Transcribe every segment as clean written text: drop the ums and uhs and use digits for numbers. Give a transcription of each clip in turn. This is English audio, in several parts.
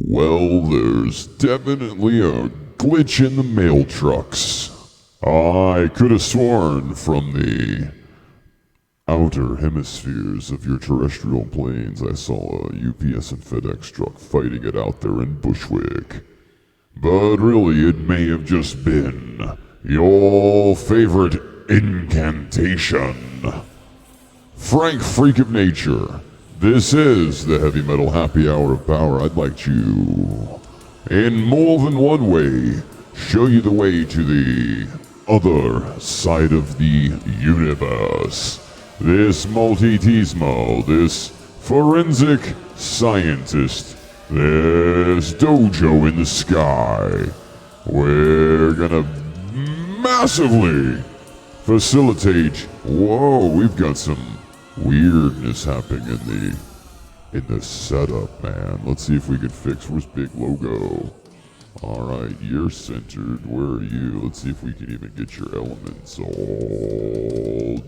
Well, there's definitely a glitch in the mail trucks. I could have sworn from the outer hemispheres of your terrestrial planes I saw a UPS and FedEx truck fighting it out there in Bushwick. But really, it may have just been your favorite incantation. Frank, freak of nature, this is the Heavy Metal Happy Hour of Power. I'd like to, in more than one way, show you the way to the other side of the universe. This multitismo, this forensic scientist, this dojo in the sky. We're gonna massively facilitate. Whoa, we've got some weirdness happening in the setup, man. Let's see if we can fix. Where's big logo? Alright, you're centered. Where are you? Let's see if we can even get your elements all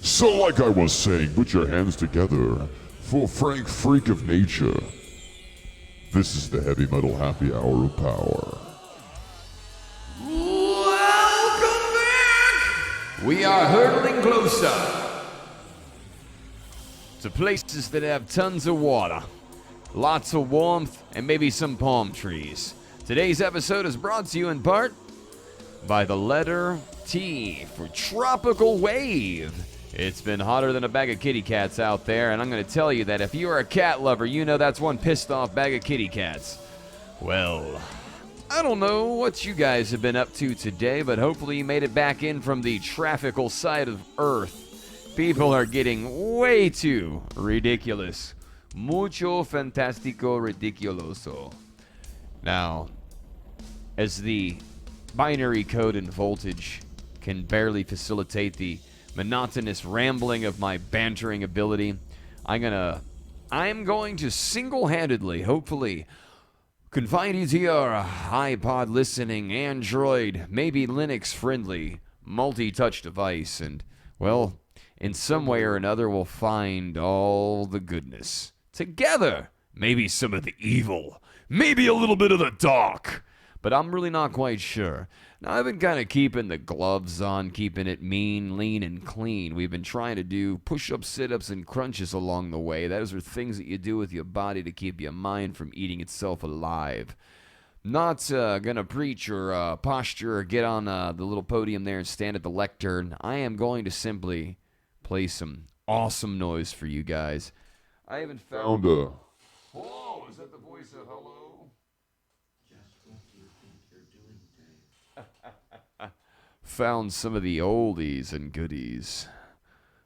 So like I was saying, put your hands together for Frank, freak of nature. This is the Heavy Metal Happy Hour of Power. Welcome back! We are hurtling closer to places that have tons of water, lots of warmth, and maybe some palm trees. Today's episode is brought to you in part by the letter T for Tropical Wave. It's been hotter than a bag of kitty cats out there, and I'm going to tell you that if you are a cat lover, you know that's one pissed off bag of kitty cats. Well, I don't know what you guys have been up to today, but hopefully you made it back in from the traffical side of Earth. People are getting way too ridiculous. Mucho fantastico ridiculoso. Now, as the binary code and voltage can barely facilitate the monotonous rambling of my bantering ability, I'm going to single-handedly, hopefully, confine you to your iPod listening, Android, maybe Linux-friendly, multi-touch device, and, well, in some way or another we'll find all the goodness. Together, maybe some of the evil, maybe a little bit of the dark, but I'm really not quite sure. Now, I've been kind of keeping the gloves on, keeping it mean, lean, and clean. We've been trying to do push-ups, sit-ups, and crunches along the way. Those are things that you do with your body to keep your mind from eating itself alive. Not going to preach or posture or get on the little podium there and stand at the lectern. I am going to simply play some awesome noise for you guys. I haven't found a... Hello, is that the voice of hello? Found some of the oldies and goodies.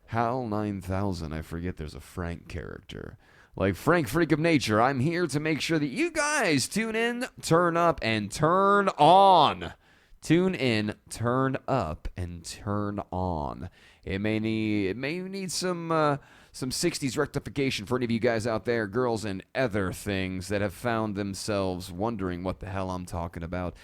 HAL 9000, I forget there's a Frank character. Like Frank, freak of nature, I'm here to make sure that you guys tune in, turn up, and turn on. Tune in, turn up, and turn on. It may need some 60s rectification for any of you guys out there, girls and other things that have found themselves wondering what the hell I'm talking about.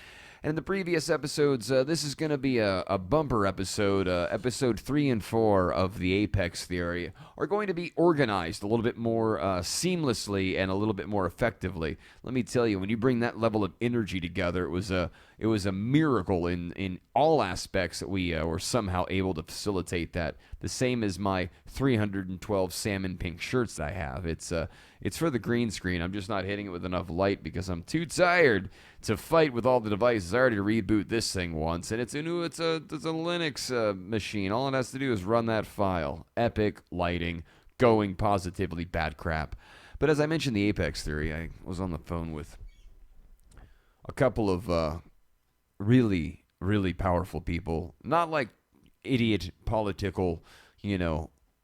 And in the previous episodes, this is going to be a bumper episode. Episode 3 and 4 of the Apex Theory are going to be organized a little bit more seamlessly and a little bit more effectively. Let me tell you, when you bring that level of energy together, it was a miracle in all aspects that we were somehow able to facilitate that. The same as my 312 salmon pink shirts that I have. It's for the green screen. I'm just not hitting it with enough light because I'm too tired to fight with all the devices. I already reboot this thing once, and it's a Linux machine. All it has to do is run that file. Epic lighting, going positively bad crap. But as I mentioned the Apex Theory, I was on the phone with a couple of really, really powerful people. Not like idiot political,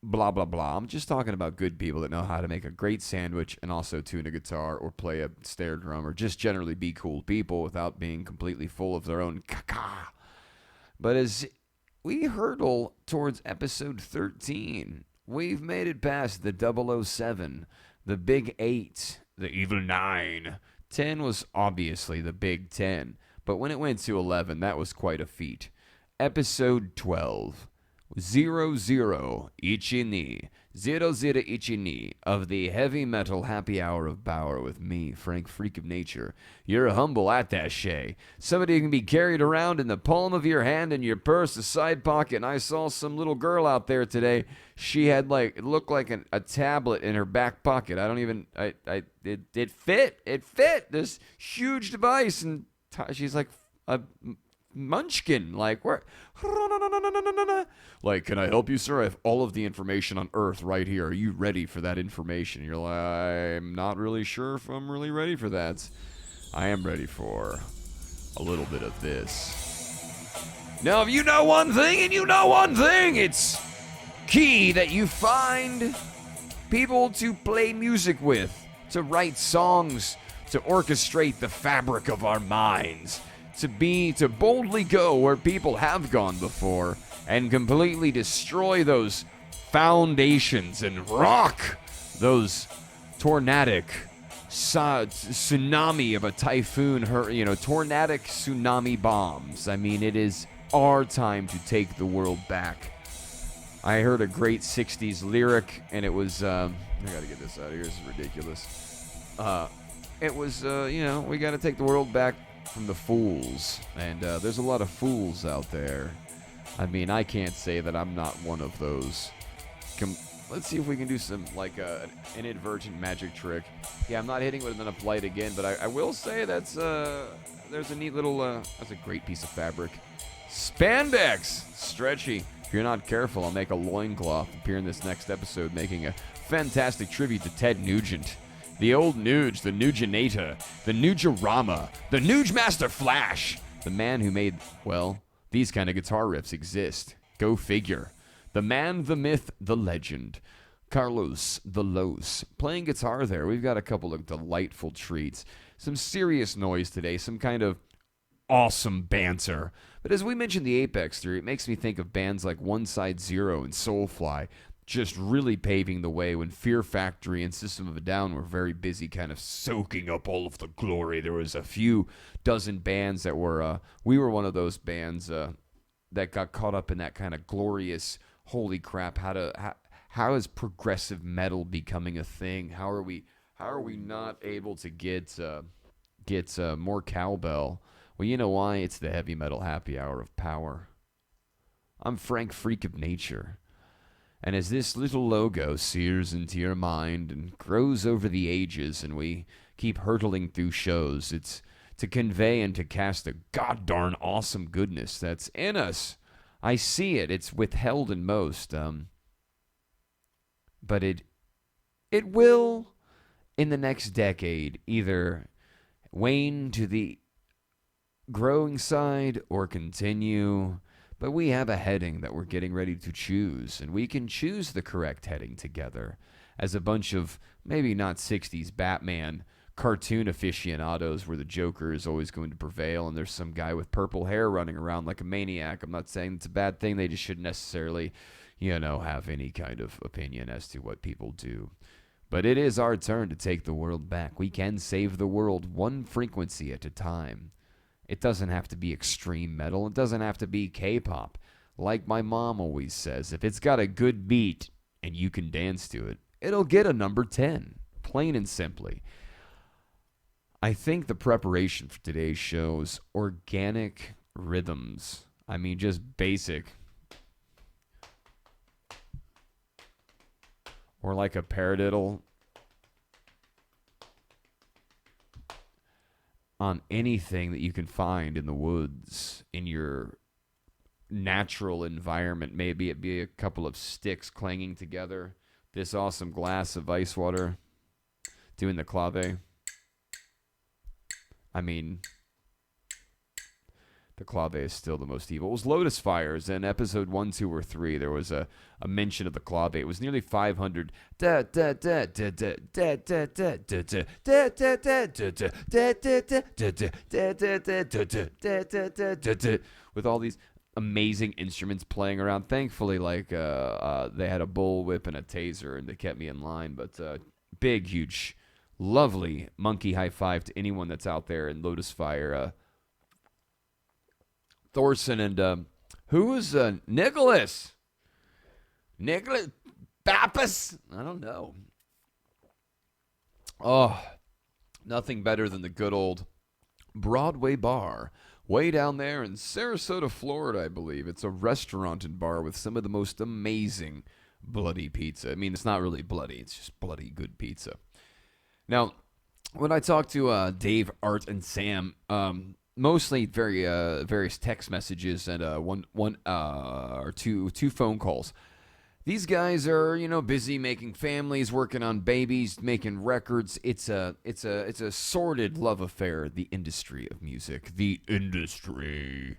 blah, blah, blah. I'm just talking about good people that know how to make a great sandwich and also tune a guitar or play a snare drum or just generally be cool people without being completely full of their own caca. But as we hurtle towards episode 13, we've made it past the 007, the Big 8, the Evil 9. 10 was obviously the Big 10, but when it went to 11, that was quite a feat. Episode 12. 00 Ichi ni 0012 of the Heavy Metal Happy Hour of Power with me, Frank Freak of Nature, your humble attaché. Somebody who can be carried around in the palm of your hand, in your purse, a side pocket. And I saw some little girl out there today. She had it looked like a tablet in her back pocket. It fit this huge device, and she's like a munchkin, like, where? Like, can I help you, sir? I have all of the information on Earth right here. Are you ready for that information? You're like, I'm not really sure if I'm really ready for that. I am ready for a little bit of this. Now, if you know one thing and you know one thing, it's key that you find people to play music with, to write songs, to orchestrate the fabric of our minds, to boldly go where people have gone before and completely destroy those foundations and rock those tornadic tsunami of a typhoon, tornadic tsunami bombs. I mean, it is our time to take the world back. I heard a great 60s lyric, and it was, I gotta get this out of here, this is ridiculous. It was, we gotta take the world back from the fools, and there's a lot of fools out there. I mean, I can't say that I'm not one of those. Let's see if we can do some, an inadvertent magic trick. Yeah, I'm not hitting with enough light again, but I will say there's a neat little, that's a great piece of fabric. Spandex! Stretchy. If you're not careful, I'll make a loincloth appear in this next episode, making a fantastic tribute to Ted Nugent. The old Nuge, the Nuginator, the Nugerama, the Nuge Master Flash, the man who made, these kind of guitar riffs exist. Go figure. The man, the myth, the legend. Carlos the Los. Playing guitar there. We've got a couple of delightful treats. Some serious noise today. Some kind of awesome banter. But as we mentioned the Apex theory, it makes me think of bands like One Side Zero and Soulfly just really paving the way when Fear Factory and System of a Down were very busy kind of soaking up all of the glory. There was a few dozen bands that were, we were one of those bands that got caught up in that kind of glorious, holy crap, how is progressive metal becoming a thing? How are we not able to get more cowbell? Well, you know why? It's the Heavy Metal Happy Hour of Power. I'm Frank Freak of Nature. And as this little logo sears into your mind and grows over the ages and we keep hurtling through shows, it's to convey and to cast a goddarn awesome goodness that's in us. I see it. It's withheld in most. But it will, in the next decade, either wane to the growing side or continue. But we have a heading that we're getting ready to choose, and we can choose the correct heading together as a bunch of maybe not 60s Batman cartoon aficionados where the Joker is always going to prevail and there's some guy with purple hair running around like a maniac. I'm not saying it's a bad thing. They just shouldn't necessarily, have any kind of opinion as to what people do. But it is our turn to take the world back. We can save the world one frequency at a time. It doesn't have to be extreme metal. It doesn't have to be K-pop. Like my mom always says, if it's got a good beat and you can dance to it, it'll get a number 10, plain and simply. I think the preparation for today's show is organic rhythms. I mean, just basic. Or like a paradiddle on anything that you can find in the woods, in your natural environment. Maybe it be a couple of sticks clanging together, this awesome glass of ice water, doing the clave. I mean, the clave is still the most evil. It was Lotus Fires in episode 1, 2, or 3. There was a mention of the clave. It was nearly 500. With all these amazing instruments playing around. Thankfully, they had a bullwhip and a taser, and they kept me in line. But big, huge, lovely monkey high five to anyone that's out there in Lotus Fire. Thorson and who was Nicholas? Nicholas Bappas? I don't know. Oh, nothing better than the good old Broadway Bar. Way down there in Sarasota, Florida, I believe. It's a restaurant and bar with some of the most amazing bloody pizza. I mean, it's not really bloody, it's just bloody good pizza. Now, when I talk to Dave, Art, and Sam, mostly various text messages and one or two phone calls. These guys are, busy making families, working on babies, making records. It's a sordid love affair, the industry of music, the industry.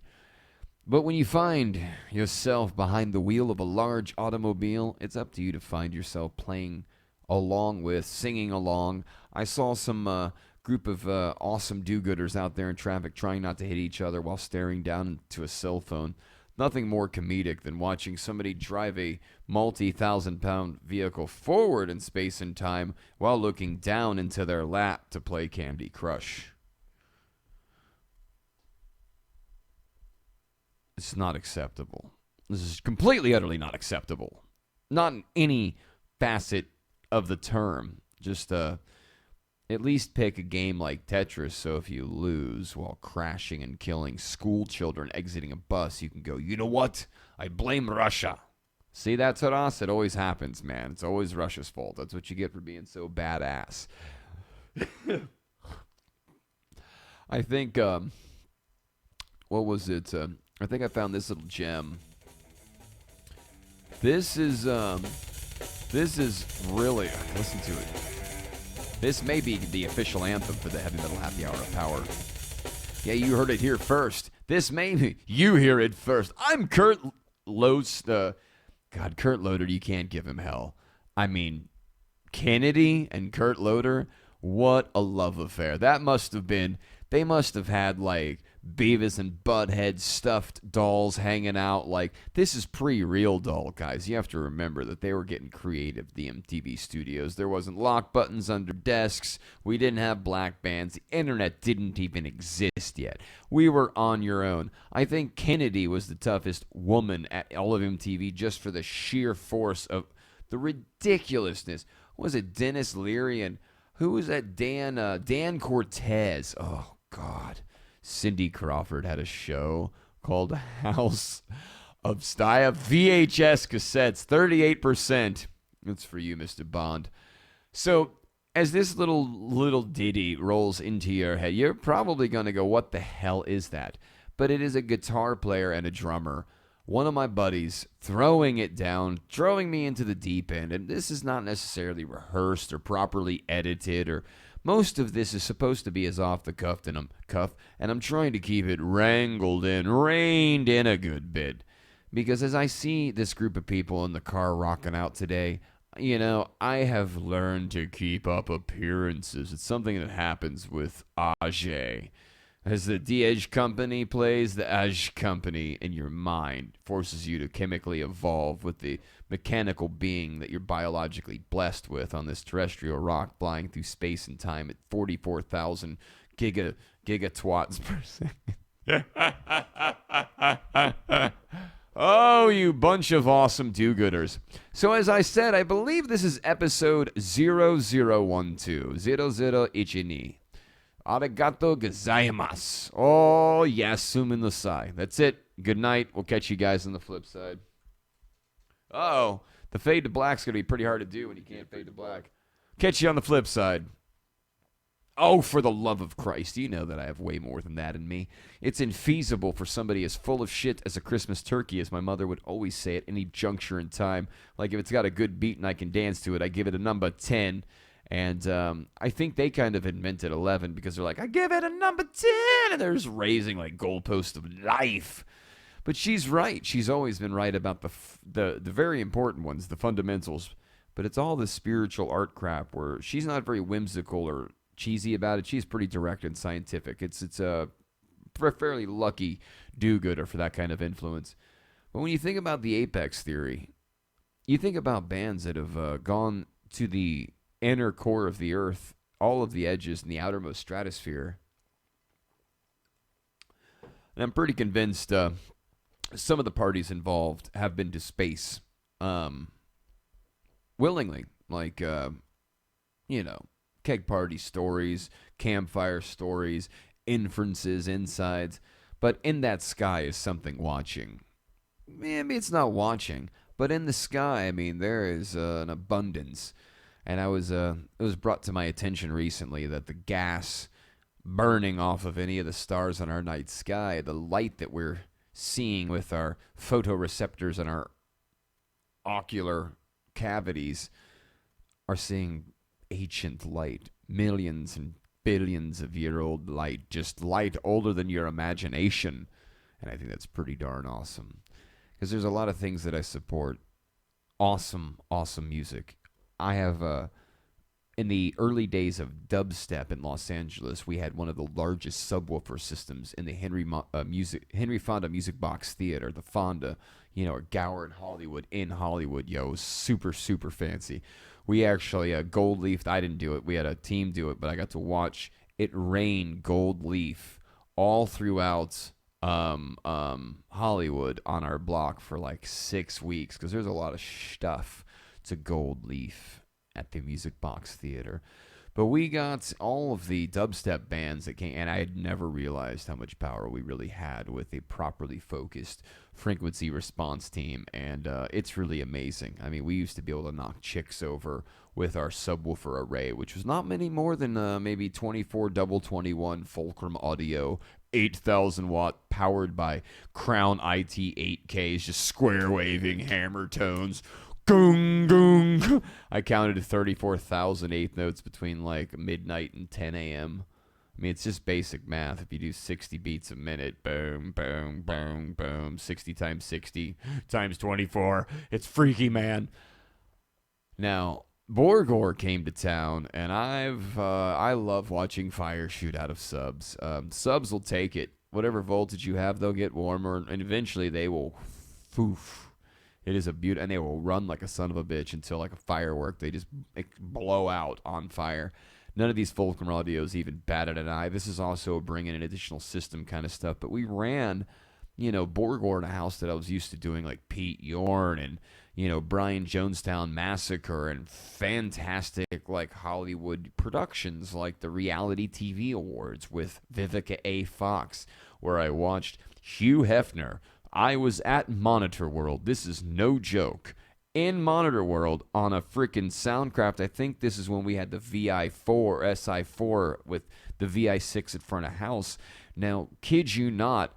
But when you find yourself behind the wheel of a large automobile, it's up to you to find yourself playing along with, singing along. I saw some group of awesome do-gooders out there in traffic trying not to hit each other while staring down into a cell phone. Nothing more comedic than watching somebody drive a multi-thousand-pound vehicle forward in space and time while looking down into their lap to play Candy Crush. It's not acceptable. This is completely, utterly not acceptable. Not in any facet of the term. Just at least pick a game like Tetris, so if you lose while crashing and killing school children exiting a bus, you can go, you know what? I blame Russia. See, that's what us. It always happens, man. It's always Russia's fault. That's what you get for being so badass. I think, what was it? I think I found this little gem. This is really, listen to it. This may be the official anthem for the Heavy Metal Happy Hour of Power. Yeah, you heard it here first. This may be, you hear it first. I'm Kurt Loder. God, Kurt Loder, you can't give him hell. I mean, Kennedy and Kurt Loder, what a love affair. That must have been, they must have had like Beavis and Butthead stuffed dolls hanging out. Like, this is pre-real doll, guys. You have to remember that they were getting creative, the MTV studios. There wasn't lock buttons under desks. We didn't have black bands. The internet didn't even exist yet. We were on your own. I think Kennedy was the toughest woman at all of MTV just for the sheer force of the ridiculousness. What was it, Dennis Leary and who was that? Dan Cortez. Oh, God. Cindy Crawford had a show called House of Style. VHS cassettes, 38%. That's for you, Mr. Bond. So, as this little ditty rolls into your head, you're probably going to go, what the hell is that? But it is a guitar player and a drummer. One of my buddies throwing it down, throwing me into the deep end. And this is not necessarily rehearsed or properly edited or... Most of this is supposed to be as off the cuff, and I'm trying to keep it wrangled in, reined in a good bit. Because as I see this group of people in the car rocking out today, I have learned to keep up appearances. It's something that happens with Ajay. As the Diege company plays, the Aj company in your mind forces you to chemically evolve with the mechanical being that you're biologically blessed with on this terrestrial rock flying through space and time at 44,000 gigatwatts per second. Oh, you bunch of awesome do-gooders. So as I said, I believe this is episode 0012. 0012. Arigato gozaimasu. Oh, yasumindasai. That's it. Good night. We'll catch you guys on the flip side. Uh-oh. The fade to black's going to be pretty hard to do when you can't fade to black. Catch you on the flip side. Oh, for the love of Christ. You know that I have way more than that in me. It's infeasible for somebody as full of shit as a Christmas turkey, as my mother would always say at any juncture in time. Like, if it's got a good beat and I can dance to it, I give it a number 10. And I think they kind of had meant it 11 because they're like, I give it a number 10. And they're just raising like goalposts of life. But she's right. She's always been right about the very important ones, the fundamentals. But it's all this spiritual art crap where she's not very whimsical or cheesy about it. She's pretty direct and scientific. It's a fairly lucky do-gooder for that kind of influence. But when you think about the apex theory, you think about bands that have gone to the inner core of the earth, all of the edges in the outermost stratosphere. And I'm pretty convinced some of the parties involved have been to space. willingly, like keg party stories, campfire stories, inferences, insides. But in that sky is something watching. Maybe it's not watching, but in the sky, I mean, there is an abundance. And it was brought to my attention recently that the gas burning off of any of the stars on our night sky, the light that we're seeing with our photoreceptors and our ocular cavities, are seeing ancient light, millions and billions of year old light, just light older than your imagination. And I think that's pretty darn awesome. Because there's a lot of things that I support. Awesome, awesome music. I have in the early days of dubstep in Los Angeles, we had one of the largest subwoofer systems in the Henry Fonda Music Box Theater, the Fonda, at Gower in Hollywood. Yo, it was super super fancy. We actually gold leafed. I didn't do it. We had a team do it, but I got to watch it rain gold leaf all throughout Hollywood on our block for like 6 weeks because there's a lot of stuff to gold leaf at the Music Box Theater. But we got all of the dubstep bands that came, and I had never realized how much power we really had with a properly focused frequency response team, and it's really amazing. I mean, we used to be able to knock chicks over with our subwoofer array, which was not many more than maybe 24 double 21 Fulcrum audio, 8,000 watt, powered by Crown IT 8Ks, just square waving hammer tones. Gung, gung. I counted 34,000 eighth notes between like midnight and 10 a.m. I mean, it's just basic math. If you do 60 beats a minute, boom, boom, boom, boom, 60 times 60 times 24. It's freaky, man. Now, Borgor came to town, and I love watching fire shoot out of subs. Subs will take it. Whatever voltage you have, they'll get warmer, and eventually they will foof. It is a beauty, and they will run like a son of a bitch until, like a firework, they just blow out on fire. None of these Fulcrum audios even batted an eye. This is also bringing an additional system kind of stuff. But we ran, Borgor in a house that I was used to doing, like Pete Yorn and, Brian Jonestown Massacre and fantastic, like, Hollywood productions like the Reality TV Awards with Vivica A. Fox, where I watched Hugh Hefner. I was at Monitor World. This is no joke. In Monitor World on a freaking Soundcraft. I think this is when we had the VI4, SI4 with the VI6 at front of house. Now, kid you not,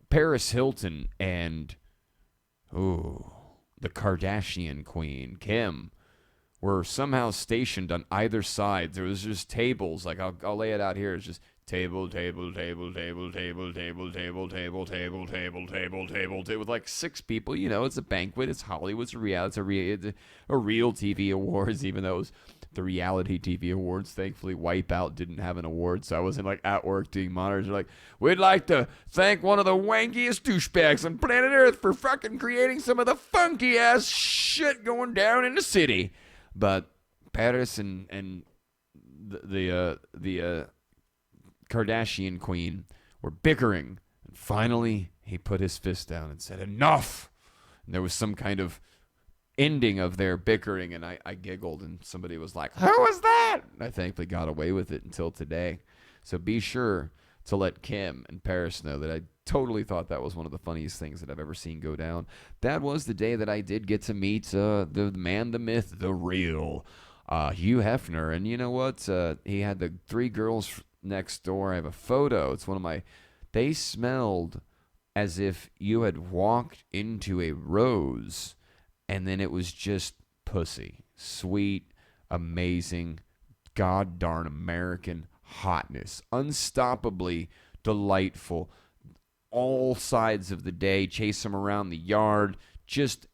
Paris Hilton and the Kardashian queen, Kim, were somehow stationed on either side. There was just tables. Like, I'll lay it out here. It's just table, with like 6 people. It's a banquet. It's Hollywood. It's a reality. It's a real TV awards, even though it was the reality TV awards. Thankfully, Wipeout didn't have an award, so I wasn't like at work doing monitors. They're like, we'd like to thank one of the wankiest douchebags on planet Earth for fucking creating some of the funky ass shit going down in the city. But Paris and the Kardashian queen were bickering, and finally he put his fist down and said, enough. And there was some kind of ending of their bickering, and I giggled, and somebody was like, who was that? And I thankfully got away with it until today. So be sure to let Kim and Paris know that I totally thought that was one of the funniest things that I've ever seen go down. That was the day that I did get to meet the man, the myth, the real Hugh Hefner. And you know what? He had the 3 girls next door. I have a photo. It's one of my... They smelled as if you had walked into a rose, and then it was just pussy. Sweet, amazing, god darn American hotness. Unstoppably delightful. All sides of the day, chase them around the yard.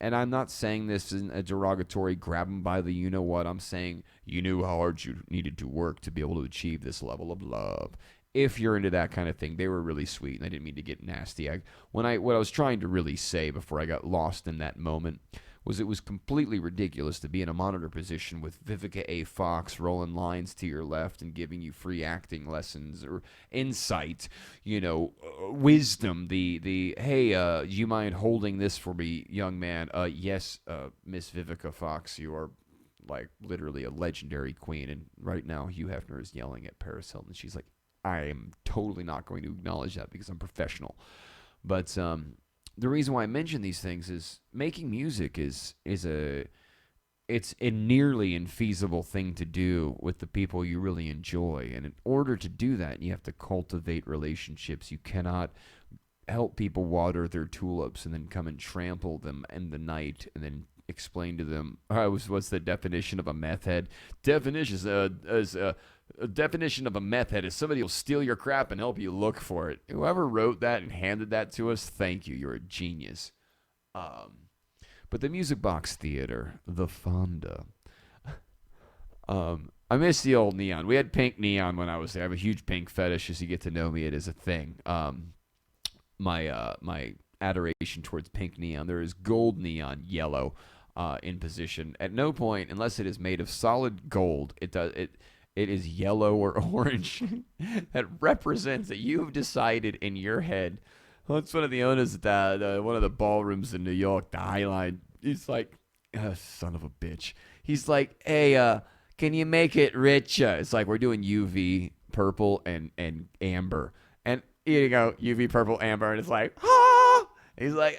And I'm not saying this in a derogatory, grab them by the you-know-what. I'm saying you knew how hard you needed to work to be able to achieve this level of love. If you're into that kind of thing, they were really sweet, and I didn't mean to get nasty. What I was trying to really say before I got lost in that moment was it was completely ridiculous to be in a monitor position with Vivica A. Fox rolling lines to your left and giving you free acting lessons or insight, wisdom. The hey, do you mind holding this for me, young man? Yes, Miss Vivica Fox, you are like literally a legendary queen. And right now, Hugh Hefner is yelling at Paris Hilton. She's like, I am totally not going to acknowledge that because I'm professional. But the reason why I mention these things is making music is a nearly infeasible thing to do with the people you really enjoy. And in order to do that, you have to cultivate relationships. You cannot help people water their tulips and then come and trample them in the night and then explain to them, what's the definition of a meth head? A definition of a meth head is somebody who will steal your crap and help you look for it. Whoever wrote that and handed that to us, thank you. You're a genius. But the Music Box Theater, the Fonda. I miss the old neon. We had pink neon when I was there. I have a huge pink fetish. As you get to know me, it is a thing. My adoration towards pink neon. There is gold neon, yellow, in position. At no point, unless it is made of solid gold, it is yellow or orange. That represents that you have decided in your head. Well, it's one of the owners at one of the ballrooms in New York, the Highline. He's like, son of a bitch. He's like, hey, can you make it richer? It's like we're doing UV, purple, and amber. And here you go, UV, purple, amber. And it's like, ah! He's like,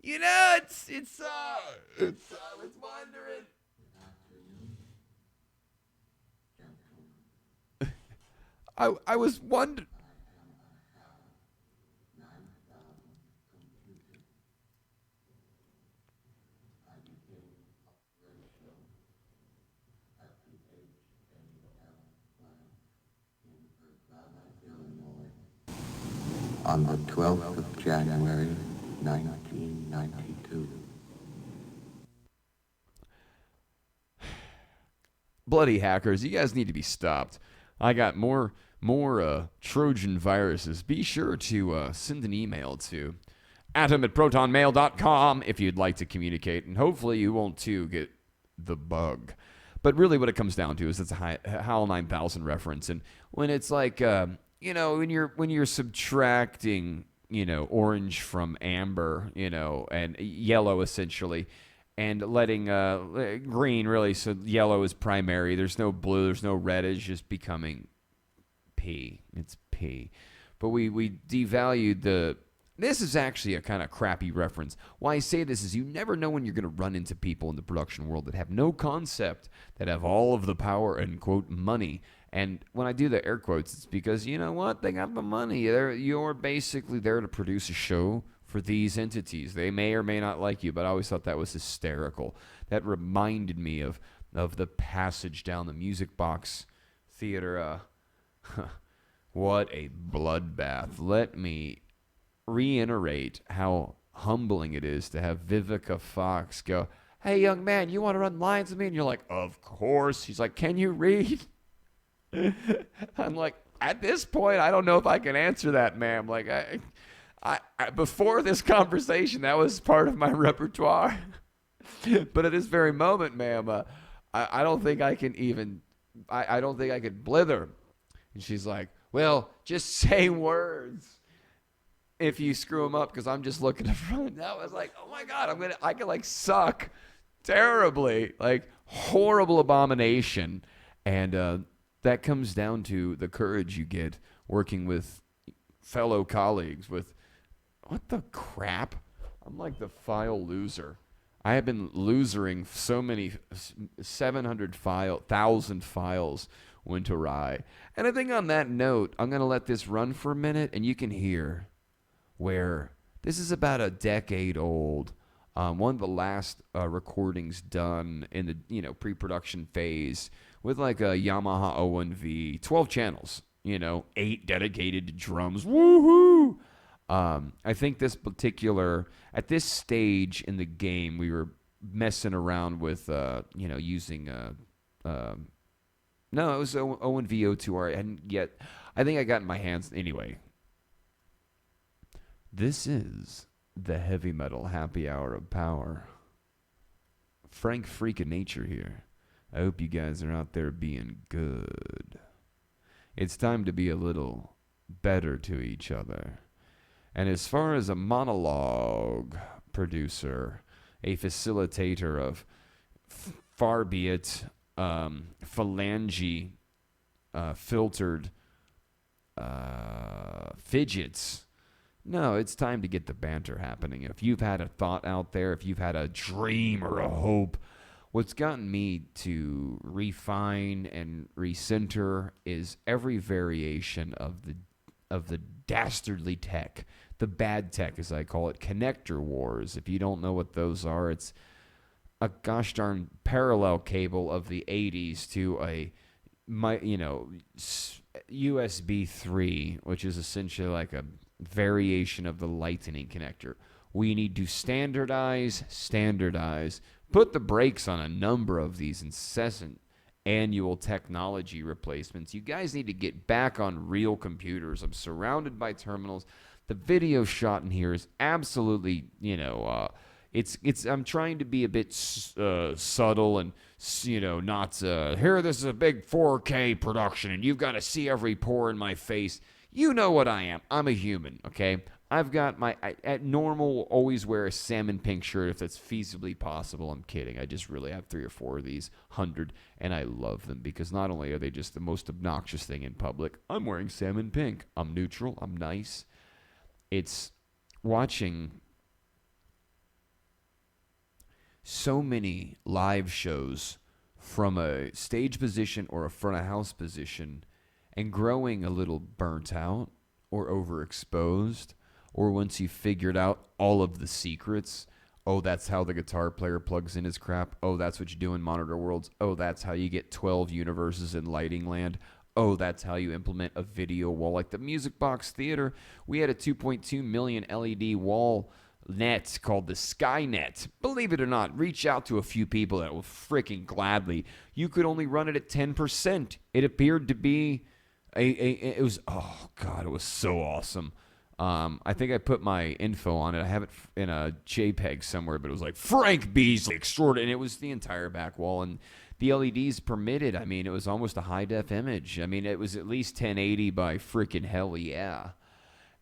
it's wondering. I was wondering. On the 12th of January, 1992. Bloody hackers, you guys need to be stopped. I got more Trojan viruses. Be sure to send an email to atom@protonmail.com if you'd like to communicate, and hopefully you won't too get the bug. But really what it comes down to is it's a HAL 9000 reference, and when it's like when you're subtracting, orange from amber, and yellow essentially, and letting green really, so yellow is primary. There's no blue, there's no red. It's just becoming P. It's P. But we devalued the. This is actually a kind of crappy reference. Why I say this is you never know when you're going to run into people in the production world that have no concept, that have all of the power and, quote, money. And when I do the air quotes, it's because, you know what? They got the money. You're basically there to produce a show for these entities. They may or may not like you, but I always thought that was hysterical. That reminded me of the passage down the Music Box Theater. What a bloodbath. Let me reiterate how humbling it is to have Vivica Fox go, hey, young man, you want to run lines with me? And you're like, of course. She's like, can you read? I'm like, at this point, I don't know if I can answer that, ma'am. Like, I before this conversation, that was part of my repertoire. But at this very moment, ma'am, I don't think I can even, I don't think I could blither. And she's like, well, just say words if you screw them up, because I'm just looking to front. That was like, oh my God, I can like suck terribly, like horrible abomination. And that comes down to the courage you get working with fellow colleagues with, what the crap? I'm like the file loser. I have been losering so many, 700,000 files went awry. And I think on that note, I'm going to let this run for a minute, and you can hear where this is about a decade old. One of the last recordings done in the pre-production phase with like a Yamaha O1V, 12 channels, 8 dedicated to drums. Woohoo! I think this particular, at this stage in the game, we were messing around with, using, no, it was O1V O2R. I hadn't yet, I think I got in my hands, anyway. This is the Heavy Metal Happy Hour of Power. Frank Freak of Nature here. I hope you guys are out there being good. It's time to be a little better to each other. And as far as a monologue producer, a facilitator of far be it phalange filtered fidgets. No, it's time to get the banter happening. If you've had a thought out there, if you've had a dream or a hope, what's gotten me to refine and recenter is every variation of the dastardly tech, the bad tech as I call it, connector wars. If you don't know what those are, it's a gosh darn parallel cable of the 80s to USB 3, which is essentially like a variation of the lightning connector. We need to standardize, put the brakes on a number of these incessant annual technology replacements. You guys need to get back on real computers. I'm surrounded by terminals. The video shot in here is absolutely, I'm trying to be a bit subtle and, not, here, this is a big 4K production and you've got to see every pore in my face. You know what I am. I'm a human, okay? I've got at normal, always wear a salmon pink shirt if that's feasibly possible. I'm kidding. I just really have 3 or 4 of these, 100, and I love them because not only are they just the most obnoxious thing in public, I'm wearing salmon pink. I'm neutral. I'm nice. It's watching so many live shows from a stage position or a front of house position and growing a little burnt out or overexposed, or once you figured out all of the secrets. Oh, that's how the guitar player plugs in his crap. Oh, that's what you do in Monitor Worlds. Oh, that's how you get 12 universes in Lighting Land. Oh, that's how you implement a video wall. Like the Music Box Theater, we had a 2.2 million LED wall net called the Skynet. Believe it or not, reach out to a few people that will freaking gladly. You could only run it at 10%. It appeared to be it was so awesome. I think I put my info on it. I have it in a JPEG somewhere, but it was like Frank Beasley extraordinary, and it was the entire back wall, and the LEDs permitted. I mean, it was almost a high def image. I mean, it was at least 1080 by freaking hell yeah.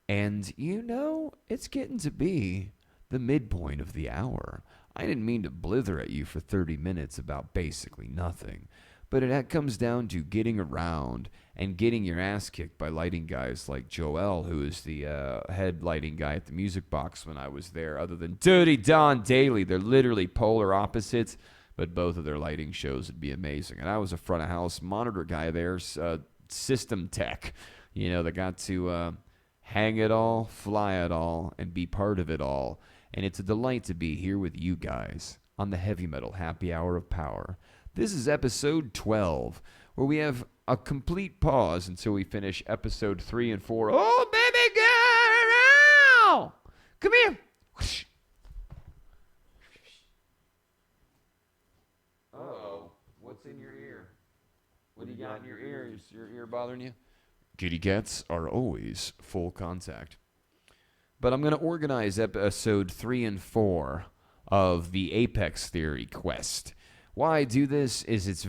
And it's getting to be the midpoint of the hour. I didn't mean to blither at you for 30 minutes about basically nothing. But it comes down to getting around and getting your ass kicked by lighting guys like Joel, who is the head lighting guy at the Music Box when I was there, other than Dirty Don Daly. They're literally polar opposites, but both of their lighting shows would be amazing. And I was a front of house monitor guy there, system tech, that got to hang it all, fly it all, and be part of it all. And it's a delight to be here with you guys on the Heavy Metal Happy Hour of Power. This is episode 12, where we have a complete pause until we finish episode 3 and 4. Oh, baby girl! Come here! Uh-oh. What's in your ear? What do you got in your ear? Is your ear bothering you? Kitty cats are always full contact. But I'm going to organize episode 3 and 4 of the Apex Theory quest. Why I do this is it's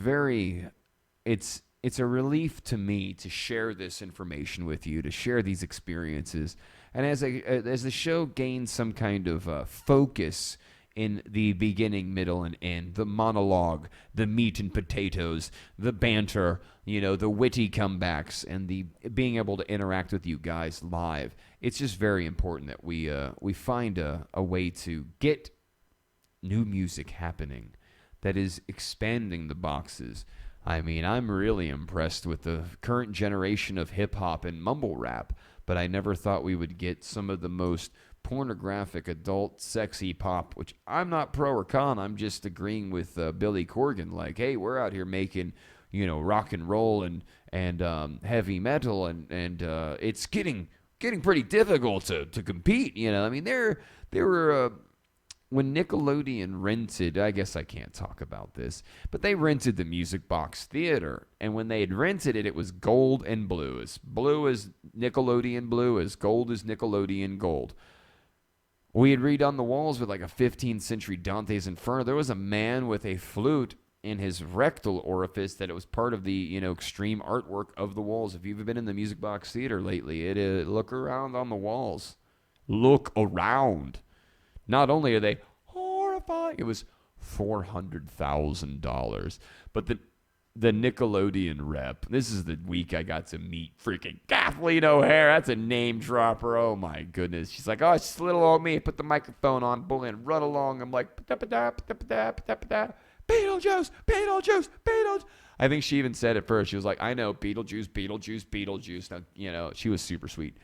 a relief to me to share this information with you, to share these experiences. And as the show gains some kind of focus in the beginning, middle, and end, the monologue, the meat and potatoes, the banter, the witty comebacks, and the being able to interact with you guys live, it's just very important that we find a way to get new music happening that is expanding the boxes. I mean, I'm really impressed with the current generation of hip-hop and mumble rap, but I never thought we would get some of the most pornographic adult sexy pop, which I'm not pro or con. I'm just agreeing with Billy Corgan. Like, hey, we're out here making, rock and roll and heavy metal, and it's getting pretty difficult to compete. I mean, there were when Nickelodeon rented, I guess I can't talk about this, but they rented the Music Box Theater, and when they had rented it, it was gold and blue. As blue as Nickelodeon blue, as gold as Nickelodeon gold. We had redone the walls with like a 15th century Dante's Inferno. There was a man with a flute in his rectal orifice that it was part of the, extreme artwork of the walls. If you've been in the Music Box Theater lately, look around on the walls. Look around. Not only are they horrifying, it was $400,000. But the Nickelodeon rep, this is the week I got to meet freaking Kathleen O'Hara. That's a name dropper. Oh my goodness. She's like, oh, it's just little old me. Put the microphone on, bull, and run along. I'm like, Beetlejuice, Beetlejuice, Beetlejuice. I think she even said it first. She was like, I know, Beetlejuice, Beetlejuice, Beetlejuice. Now, she was super sweet.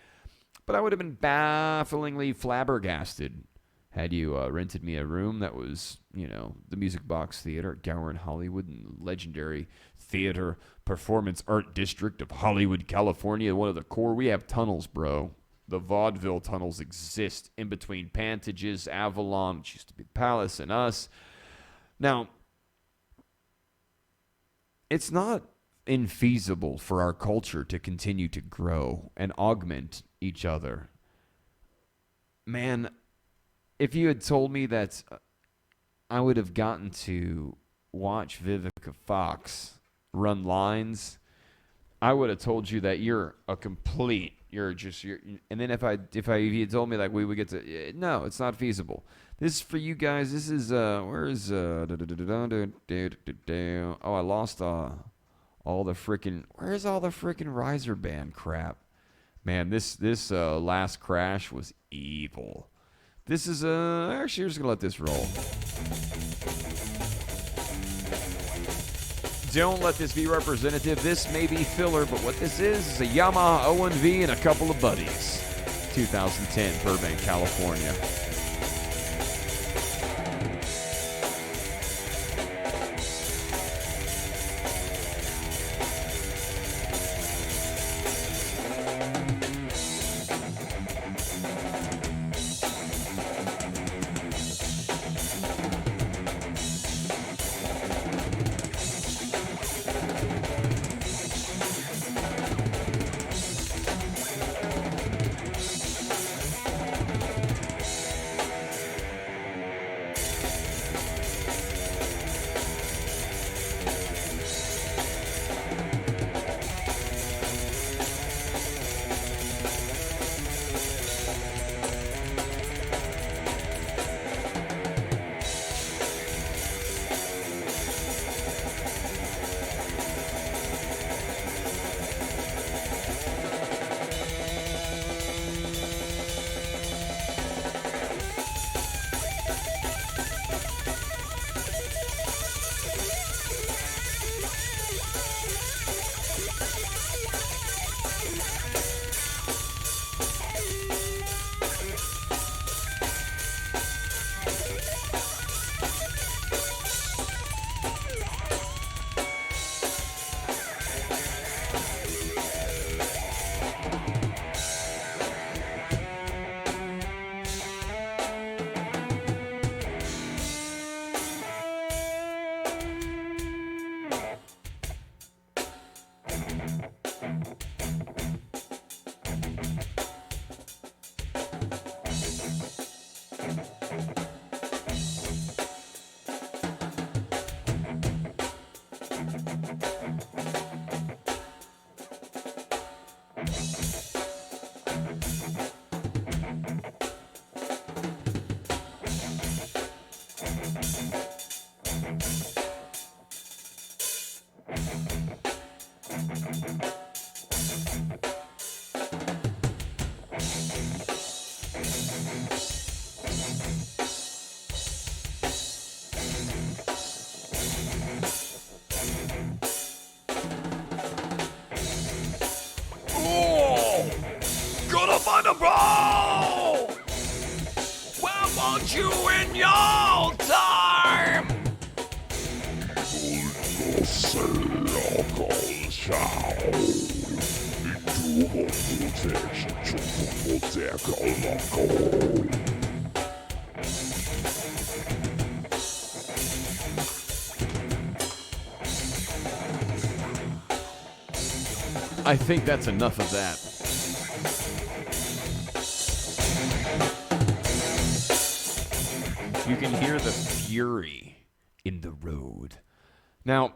But I would have been bafflingly flabbergasted had you rented me a room that was, the Music Box Theater at Gower in Hollywood, and legendary theater performance art district of Hollywood, California. One of the core. We have tunnels, bro. The vaudeville tunnels exist in between Pantages, Avalon, which used to be Palace, and us. Now, it's not infeasible for our culture to continue to grow and augment each other. Man, if you had told me that I would have gotten to watch Vivica Fox run lines, I would have told you that you're and then if you had told me like we would get to, no, it's not feasible. This is for you guys. This is I lost all the freaking, where's all the freaking riser band crap? Man, this last crash was evil. This is actually, we're just gonna let this roll. Don't let this be representative. This may be filler, but what this is a Yamaha O&V and a couple of buddies. 2010, Burbank, California. find a bro! Where won't you in your time? I think that's enough of that. You can hear the fury in the road. Now,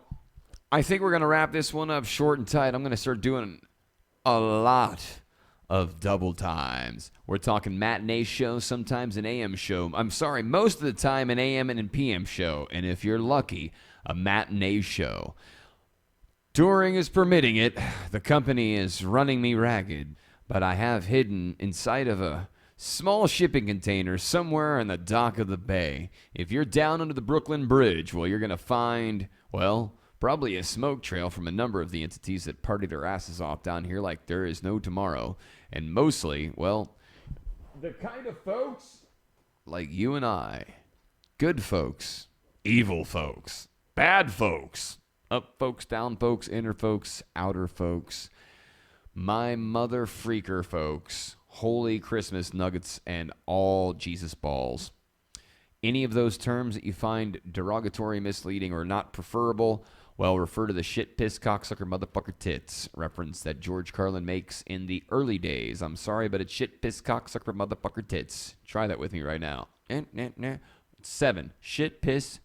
I think we're going to wrap this one up short and tight. I'm going to start doing a lot of double times. We're talking matinee show, sometimes an AM show. I'm sorry, most of the time an AM and a PM show. And if you're lucky, a matinee show. Touring is permitting it. The company is running me ragged. But I have hidden inside of a small shipping container somewhere in the dock of the bay. If you're down under the Brooklyn Bridge, well, you're going to find, well, probably a smoke trail from a number of the entities that partied their asses off down here like there is no tomorrow. And mostly, well, the kind of folks like you and I. Good folks, evil folks, bad folks, up folks, down folks, inner folks, outer folks, my mother freaker folks, holy Christmas nuggets, and all Jesus balls. Any of those terms that you find derogatory, misleading, or not preferable, well, refer to the shit, piss, cocksucker, motherfucker, tits reference that George Carlin makes in the early days. I'm sorry, but it's shit, piss, cocksucker, motherfucker, tits. Try that with me right now. 7. Shit, piss,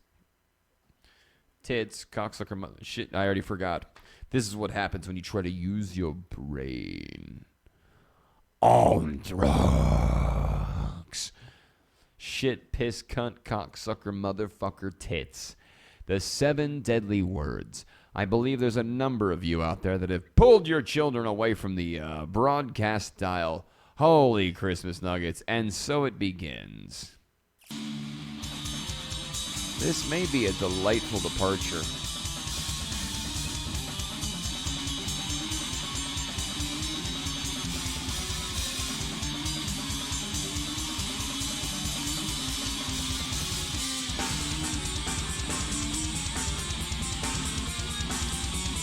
tits, cocksucker, mother... Shit, I already forgot. This is what happens when you try to use your brain. On drugs. Shit, piss, cunt, cocksucker, motherfucker, tits. The 7 deadly words. I believe there's a number of you out there that have pulled your children away from the broadcast dial. Holy Christmas nuggets. And so it begins. This may be a delightful departure.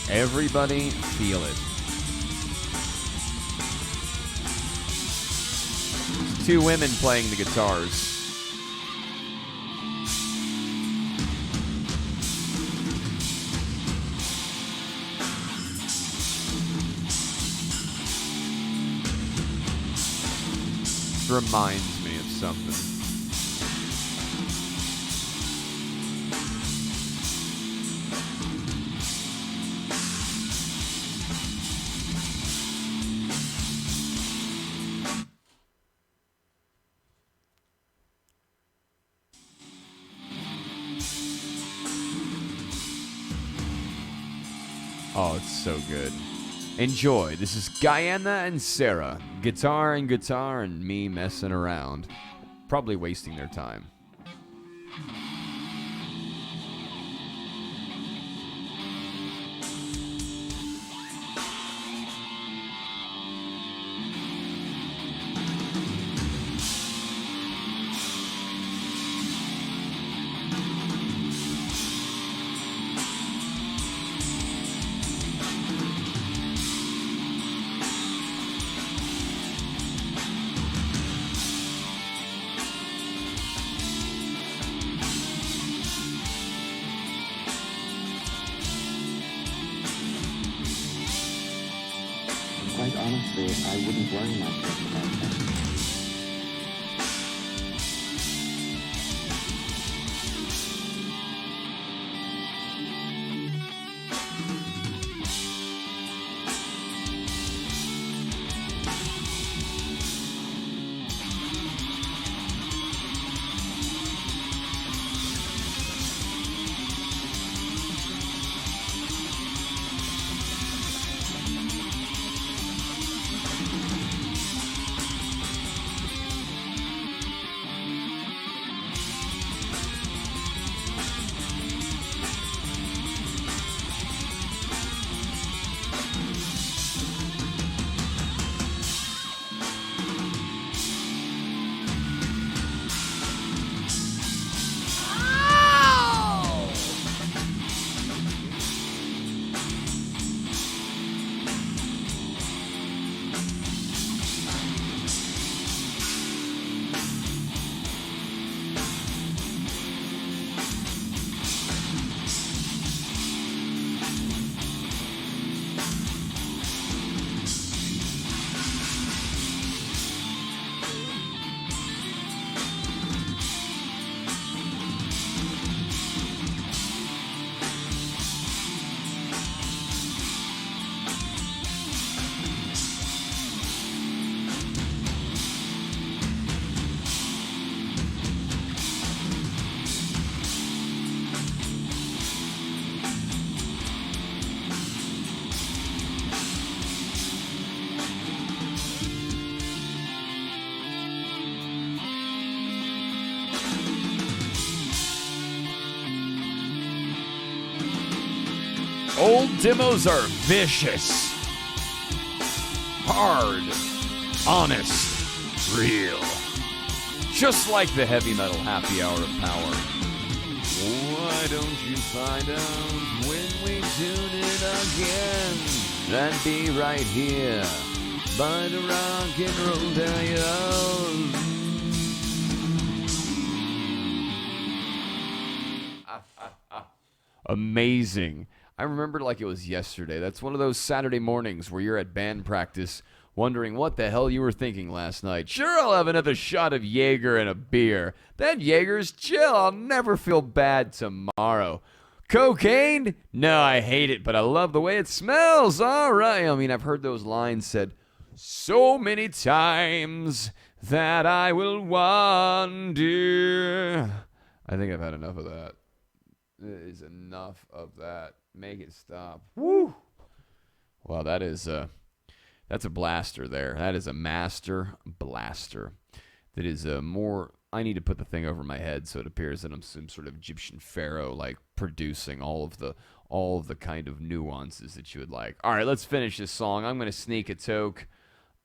Everybody feel it. 2 women playing the guitars. Reminds me of something. Oh, it's so good. Enjoy. This is Guyana and Sarah. Guitar and me messing around. Probably wasting their time. Quite honestly, I wouldn't worry myself about that. Old demos are vicious, hard, honest, real. Just like the heavy metal happy hour of power. Why don't you find out when we tune in again? And be right here by the rock and roll dial. Amazing. I remember like it was yesterday. That's one of those Saturday mornings where you're at band practice wondering what the hell you were thinking last night. Sure, I'll have another shot of Jaeger and a beer. That Jaeger's chill. I'll never feel bad tomorrow. Cocaine? No, I hate it, but I love the way it smells. All right. I mean, I've heard those lines said so many times that I will wonder. I think I've had enough of that. It is enough of that. Make it stop. Woo! Well, that's a blaster there. That is a master blaster. That is more. I need to put the thing over my head so it appears that I'm some sort of Egyptian pharaoh, like producing all of the kind of nuances that you would like. All right, let's finish this song. I'm gonna sneak a toke,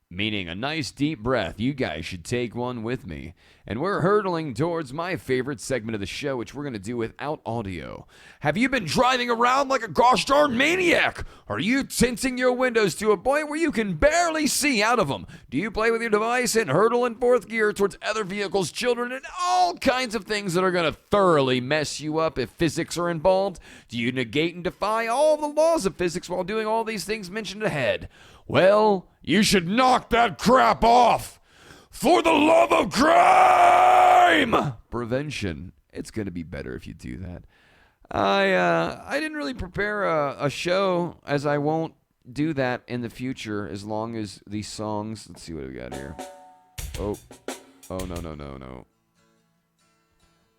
meaning a nice deep breath. You guys should take one with me. And we're hurtling towards my favorite segment of the show, which we're going to do without audio. Have you been driving around like a gosh darn maniac? Are you tinting your windows to a point where you can barely see out of them? Do you play with your device and hurtle in fourth gear towards other vehicles, children, and all kinds of things that are going to thoroughly mess you up if physics are involved? Do you negate and defy all the laws of physics while doing all these things mentioned ahead? Well, you should knock that crap off. For the love of crime! Prevention. It's going to be better if you do that. I didn't really prepare a show, as I won't do that in the future as long as these songs... Let's see what we got here. Oh, no.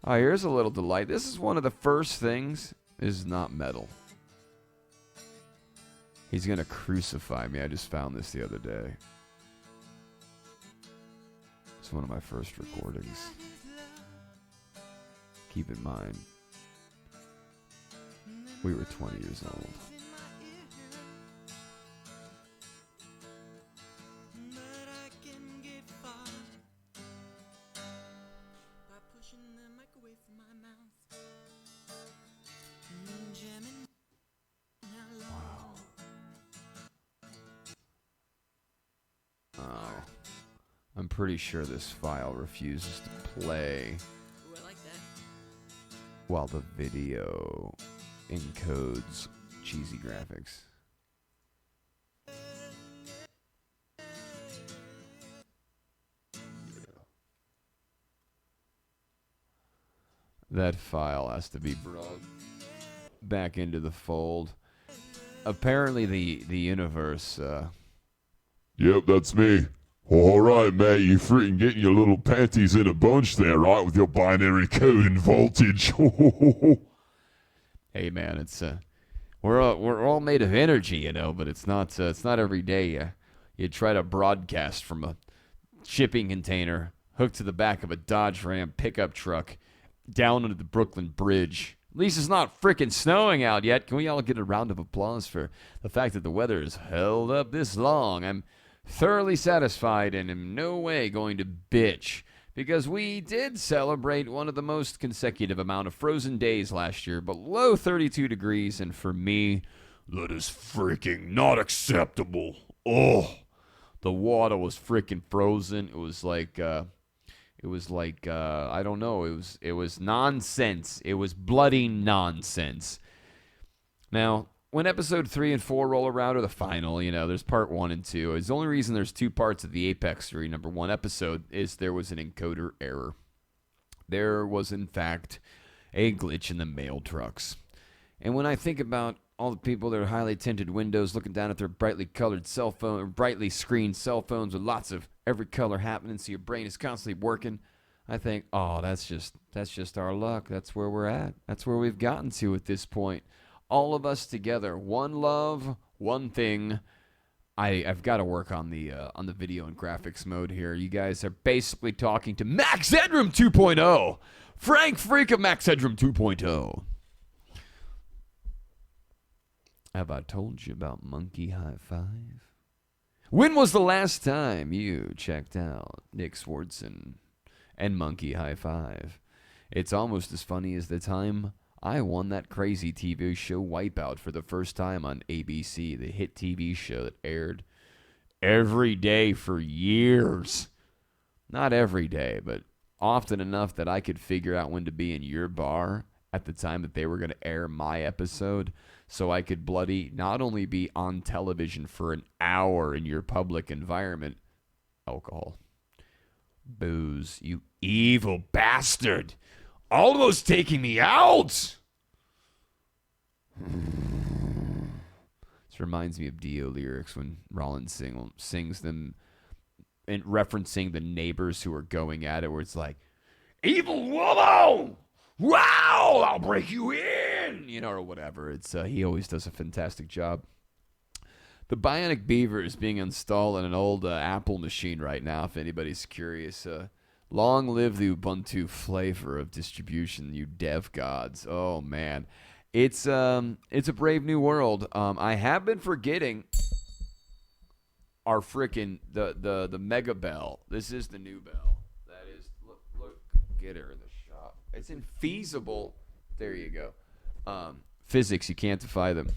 Oh, here's a little delight. This is one of the first things. This is not metal. He's going to crucify me. I just found this the other day. It's one of my first recordings. Keep in mind, we were 20 years old. I'm pretty sure this file refuses to play while the video encodes cheesy graphics. That file has to be brought back into the fold. Apparently the universe... Yep, that's me. All right, mate, you freaking getting your little panties in a bunch there, right, with your binary code and voltage. Hey, man, it's we're all made of energy, you know, but it's not every day you try to broadcast from a shipping container hooked to the back of a Dodge Ram pickup truck down under the Brooklyn Bridge. At least it's not frickin' snowing out yet. Can we all get a round of applause for the fact that the weather has held up this long? I'm thoroughly satisfied and in no way going to bitch, because we did celebrate one of the most consecutive amount of frozen days last year, below 32 degrees, and for me, that is freaking not acceptable. Oh, the water was freaking frozen. It was like I don't know. It was nonsense. It was bloody nonsense. Now, when episode 3 and 4 roll around, or the final, you know, there's part 1 and 2. The only reason there's 2 parts of the Apex 3 number 1 episode is there was an encoder error. There was, in fact, a glitch in the mail trucks. And when I think about all the people that are highly tinted windows looking down at their brightly colored cell phone, or brightly screened cell phones with lots of every color happening, so your brain is constantly working, I think, oh, that's just our luck. That's where we're at. That's where we've gotten to at this point. All of us together, one love, one thing. I've got to work on the video and graphics mode here. You guys are basically talking to Max Headroom 2.0, Frank Freak of Max Headroom 2.0. Have I told you about Monkey High Five? When was the last time you checked out Nick Swardson and Monkey High Five? It's almost as funny as the time I won that crazy TV show Wipeout for the first time on ABC, the hit TV show that aired every day for years. Not every day, but often enough that I could figure out when to be in your bar at the time that they were going to air my episode, so I could bloody not only be on television for an hour in your public environment, alcohol, booze, you evil bastard, almost taking me out. This reminds me of Dio lyrics when Rollins sings them and referencing the neighbors who are going at it, where it's like, evil woman, wow, I'll break you in, or whatever. It's he always does a fantastic job. The Bionic Beaver is being installed in an old Apple machine right now, if anybody's curious. Long live the Ubuntu flavor of distribution, you dev gods. Oh, man. It's a brave new world. I have been forgetting our frickin' the Mega Bell. This is the new bell. That is, look, get her in the shop. It's infeasible. There you go. Physics, you can't defy them.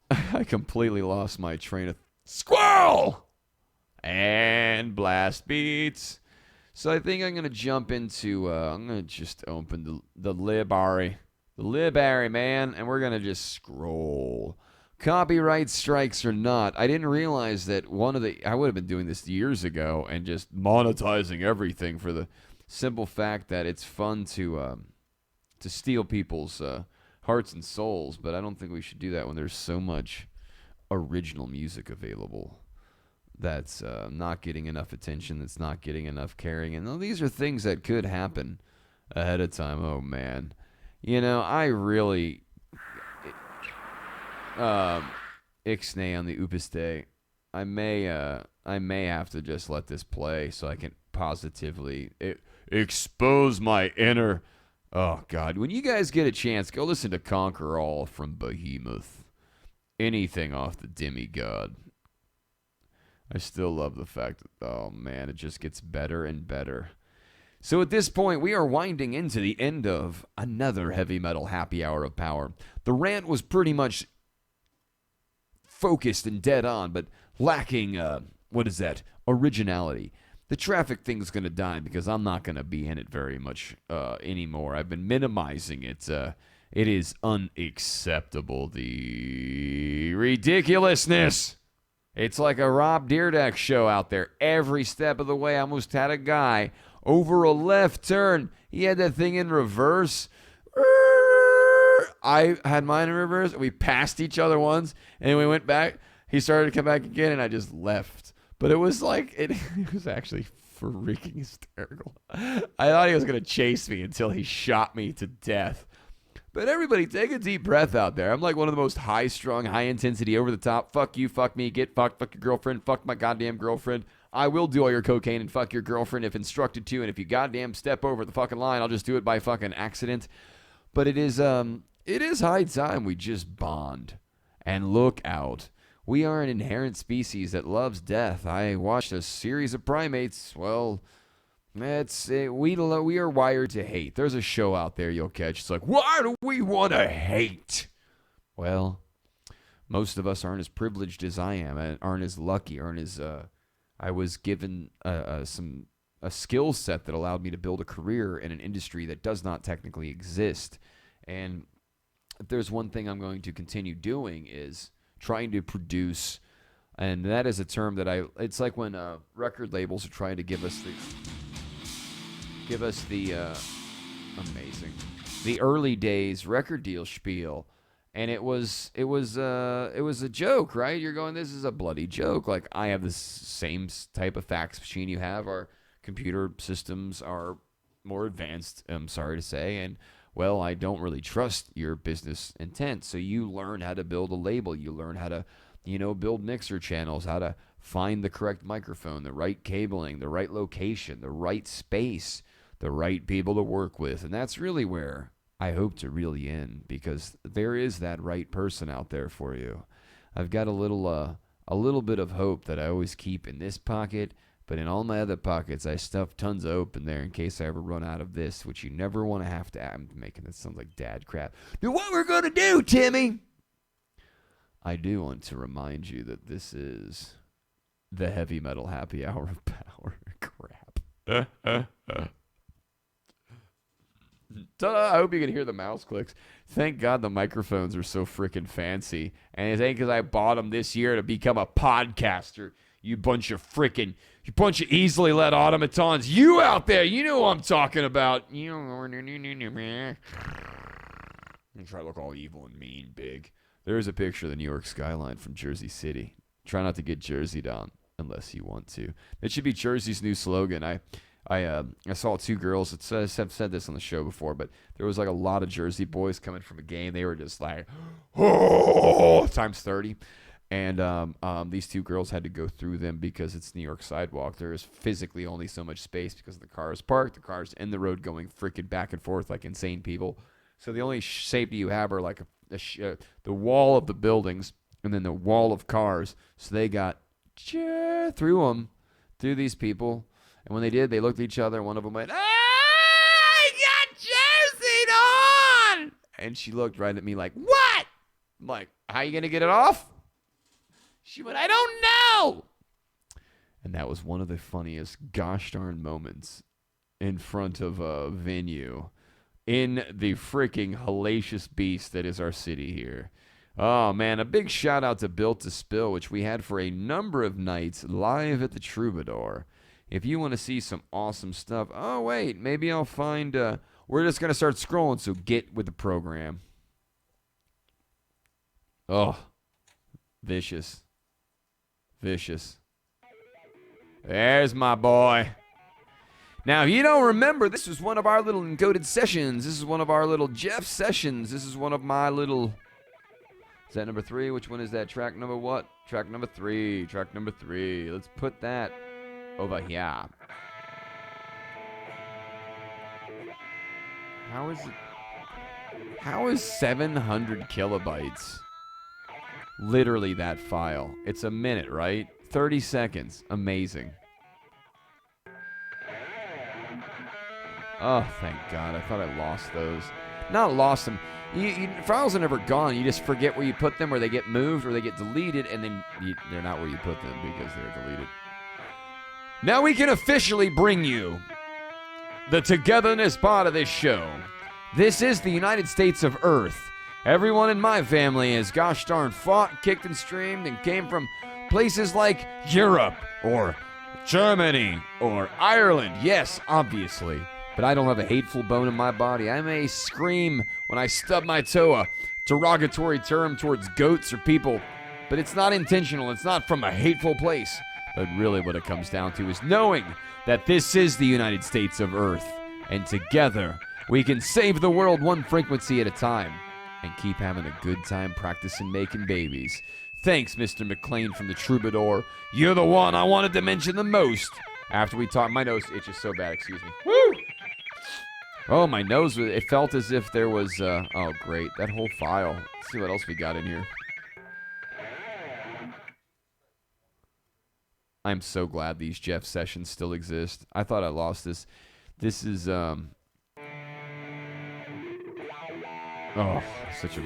I completely lost my train of squirrel and blast beats. So I think I'm going to jump into, I'm going to just open the library. The library, man, and we're going to just scroll. Copyright strikes or not, I didn't realize that I would have been doing this years ago and just monetizing everything for the simple fact that it's fun to steal people's hearts and souls, but I don't think we should do that when there's so much original music available that's not getting enough attention, that's not getting enough caring. And these are things that could happen ahead of time. Oh, man. I really... Ixnay on the Upiste. I may have to just let this play so I can positively expose my inner... Oh, God. When you guys get a chance, go listen to Conquer All from Behemoth. Anything off the Demigod. I still love the fact that, oh, man, it just gets better and better. So at this point, we are winding into the end of another heavy metal happy hour of power. The rant was pretty much focused and dead on, but lacking, originality. The traffic thing's going to die because I'm not going to be in it very much anymore. I've been minimizing it. It is unacceptable, the ridiculousness. It's like a Rob Dyrdek show out there. Every step of the way, I almost had a guy over a left turn. He had that thing in reverse. I had mine in reverse. We passed each other once, and we went back. He started to come back again, and I just left. But it was like, it was actually freaking hysterical. I thought he was going to chase me until he shot me to death. But everybody, take a deep breath out there. I'm like one of the most high-strung, high-intensity, over-the-top, fuck you, fuck me, get fucked, fuck your girlfriend, fuck my goddamn girlfriend. I will do all your cocaine and fuck your girlfriend if instructed to, and if you goddamn step over the fucking line, I'll just do it by fucking accident. But it is high time we just bond and look out. We are an inherent species that loves death. I watched a series of primates. Well, we are wired to hate. There's a show out there you'll catch. It's like, why do we want to hate? Well, most of us aren't as privileged as I am, and aren't as lucky, aren't as I was given a skill set that allowed me to build a career in an industry that does not technically exist. And if there's one thing I'm going to continue doing is trying to produce, and that is a term that it's like when record labels are trying to give us the amazing, the early days record deal spiel. And it was a joke, right? You're going, this is a bloody joke. Like, I have the same type of fax machine you have. Our computer systems are more advanced, I'm sorry to say. And, well, I don't really trust your business intent. So you learn how to build a label. You learn how to, build mixer channels, how to find the correct microphone, the right cabling, the right location, the right space, the right people to work with. And that's really where I hope to reel you in, because there is that right person out there for you. I've got a little bit of hope that I always keep in this pocket, but in all my other pockets, I stuff tons of hope in there in case I ever run out of this, which you never want to have to. I'm making this sound like dad crap. Now, what we're going to do, Timmy? I do want to remind you that this is the Heavy Metal Happy Hour of Power. Crap. Ta-da! I hope you can hear the mouse clicks. Thank God the microphones are so freaking fancy. And it ain't because I bought them this year to become a podcaster. You bunch of easily led automatons. You out there, you know what I'm talking about. I'm try to look all evil and mean, big. There's a picture of the New York skyline from Jersey City. Try not to get Jerseyed on unless you want to. That should be Jersey's new slogan. I saw two girls. I've said this on the show before, but there was like a lot of Jersey boys coming from a game. They were just like, oh, times 30. And these two girls had to go through them because it's New York sidewalk. There is physically only so much space because the cars parked, the cars in the road going freaking back and forth like insane people. So the only safety you have are like the wall of the buildings and then the wall of cars. So they got through these people. And when they did, they looked at each other, and one of them went, I got jerseyed on! And she looked right at me like, what? I'm like, how you going to get it off? She went, I don't know! And that was one of the funniest gosh darn moments in front of a venue in the freaking hellacious beast that is our city here. Oh, man, a big shout out to Built to Spill, which we had for a number of nights live at the Troubadour. If you want to see some awesome stuff, oh, wait, maybe I'll find, we're just going to start scrolling, so get with the program. Oh, vicious. Vicious. There's my boy. Now, if you don't remember, this was one of our little encoded sessions. This is one of our little Jeff sessions. This is one of my little... Is that number 3? Which one is that? Track number what? Track number 3. Track number 3. Let's put that over here. How is 700 kilobytes literally that file? It's a minute, right? 30 seconds. Amazing. Oh, thank God. I thought I lost those. Not lost them. Files are never gone. You just forget where you put them, or they get moved, or they get deleted, and then they're not where you put them because they're deleted. Now we can officially bring you the togetherness part of this show. This is the United States of Earth. Everyone in my family has gosh darn fought, kicked, and streamed, and came from places like Europe, or Germany, or Ireland. Yes, obviously. But I don't have a hateful bone in my body. I may scream when I stub my toe, a derogatory term towards goats or people, but it's not intentional. It's not from a hateful place. But really what it comes down to is knowing that this is the United States of Earth, and together we can save the world one frequency at a time and keep having a good time practicing making babies. Thanks, Mr. McLean from the Troubadour. You're the one I wanted to mention the most. After we talk, my nose itches so bad, excuse me. Woo! Oh, my nose, it felt as if there was, oh, great, that whole file. Let's see what else we got in here. I'm so glad these Jeff sessions still exist. I thought I lost this. This is, oh, such a...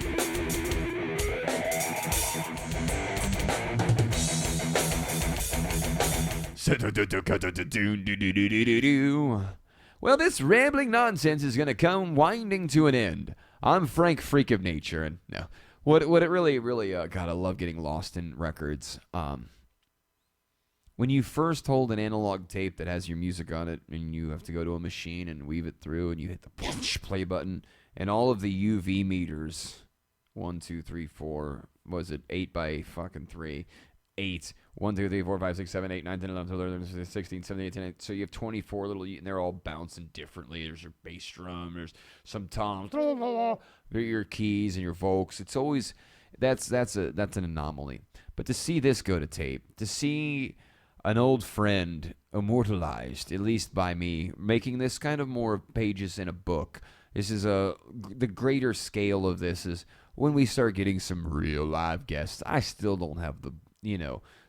Well, this rambling nonsense is going to come winding to an end. I'm Frank, Freak of Nature, and no, what it really, God, I love getting lost in records. When you first hold an analog tape that has your music on it, and you have to go to a machine and weave it through, and you hit the play button, and all of the UV meters, 1, 2, 3, 4, was it 8 by fucking 3? 8. 1, 2, 3, 4, 5, 6, 7, 8, 9, 10, 11, 12, 13, 16, 17, 18, 19. So you have 24 little, and they're all bouncing differently. There's your bass drum, there's some toms, your keys and your vocals. It's always, that's an anomaly. But to see this go to tape, to see an old friend immortalized, at least by me, making this kind of more pages in a book, This is the greater scale of this is when we start getting some real live guests. I still don't have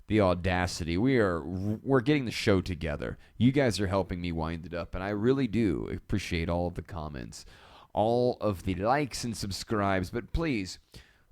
the audacity. We're getting the show together. You guys are helping me wind it up, and I really do appreciate all of the comments, all of the likes and subscribes. But please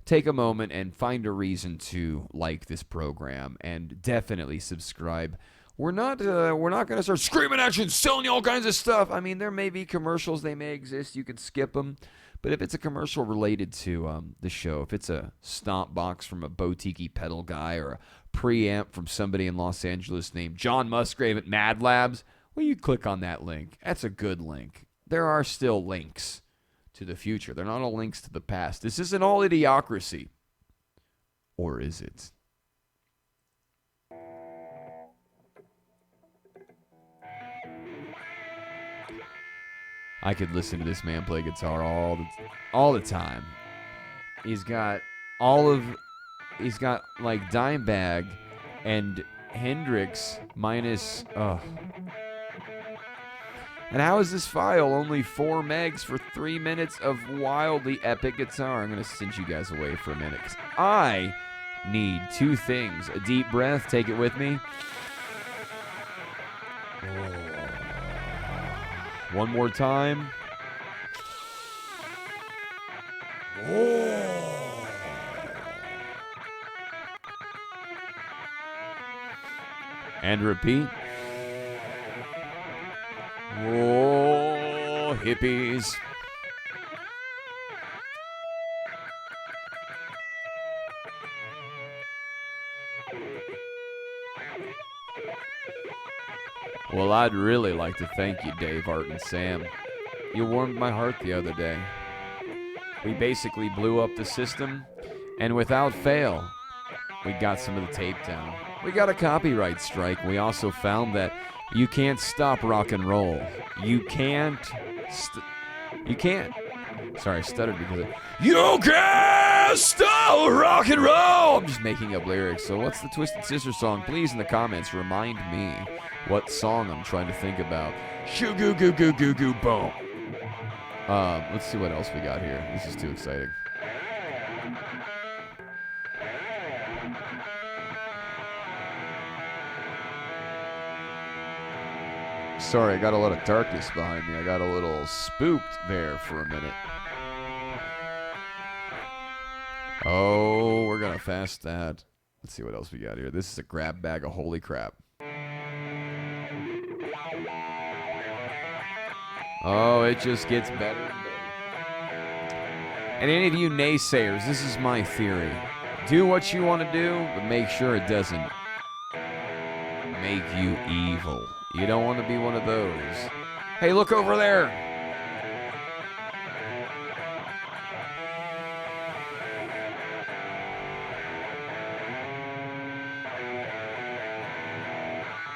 take a moment and find a reason to like this program, and definitely subscribe. We're not going to start screaming at you and selling you all kinds of stuff. I mean, there may be commercials. They may exist. You can skip them. But if it's a commercial related to the show, if it's a stomp box from a boutique pedal guy or a preamp from somebody in Los Angeles named John Musgrave at Mad Labs, well, you click on that link. That's a good link. There are still links to the future. They're not all links to the past. This isn't all idiocracy. Or is it? I could listen to this man play guitar all the time. He's got like Dimebag and Hendrix minus. And how is this file only 4 megs for 3 minutes of wildly epic guitar? I'm gonna send you guys away for a minute because I need 2 things: a deep breath. Take it with me. One more time. And repeat. Oh, hippies. Well, I'd really like to thank you, Dave, Art, and Sam. You warmed my heart the other day. We basically blew up the system, and without fail, we got some of the tape down. We got a copyright strike. We also found that you can't stop rock and roll. You can't. Sorry, I stuttered because of. You can't stop rock and roll! I'm just making up lyrics. So what's the Twisted Sister song? Please, in the comments, remind me what song I'm trying to think about. Shoo goo goo goo goo goo boom. Let's see what else we got here. This is too exciting. Sorry, I got a lot of darkness behind me. I got a little spooked there for a minute. Oh, we're gonna fast that. Let's see what else we got here. This is a grab bag of holy crap. Oh, it just gets better and better. And any of you naysayers, this is my theory. Do what you want to do, but make sure it doesn't make you evil. You don't want to be one of those. Hey, look over there.